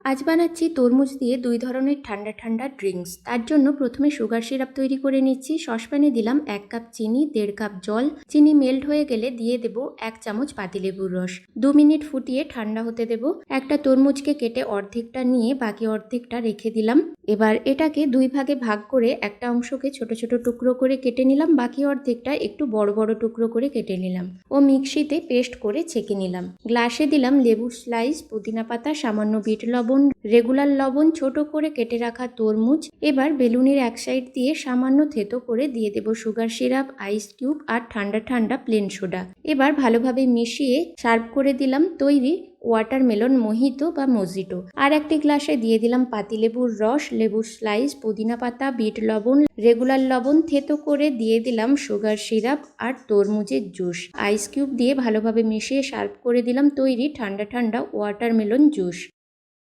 আজ বানাচ্ছি তরমুজ দিয়ে দুই ধরনের ঠান্ডা ঠান্ডা ড্রিঙ্কস। তার জন্য প্রথমে সুগার সিরাপ তৈরি করে নিচ্ছি। সসপ্যানে দিলাম 1 কাপ চিনি, 1.5 কাপ জল। চিনি মেল্ট হয়ে গেলে দিয়ে দেব 1 চামচ পাতিলেবুর রস। 2 মিনিট ফুটিয়ে ঠান্ডা হতে দেব। একটা তরমুজকে কেটে অর্ধেকটা নিয়ে বাকি অর্ধেকটা রেখে দিলাম। এবার এটাকে দুই ভাগে ভাগ করে একটা অংশকে ছোট ছোট টুকরো করে কেটে নিলাম, বাকি অর্ধেকটা একটু বড় বড় টুকরো করে কেটে নিলাম ও মিক্সিতে পেস্ট করে ছেঁকে নিলাম। গ্লাসে দিলাম লেবুর স্লাইস, পুদিনা পাতা, সামান্য বিট লবণ, রেগুলার লবণ, ছোট করে কেটে রাখা তরমুজ। এবার বেলুনের এক সাইড দিয়ে সামান্য থেতো করে দিয়ে দেব সুগার সিরাপ, আইস কিউব আর ঠান্ডা ঠান্ডা প্লেন সোডা। এবার ভালোভাবে মিশিয়ে সার্ভ করে দিলাম তৈরি ওয়াটারমেলন মোহিতো বা মজিটো। আর একটি গ্লাসে দিয়ে দিলাম পাতিলেবুর রস, লেবুর স্লাইস, পুদিনা পাতা, বিট লবণ, রেগুলার লবণ, থেতো করে দিয়ে দিলাম সুগার সিরাপ আর তরমুজের জুস। আইস কিউব দিয়ে ভালোভাবে মিশিয়ে সার্ভ করে দিলাম তৈরি ঠান্ডা ঠান্ডা ওয়াটারমেলন জুস।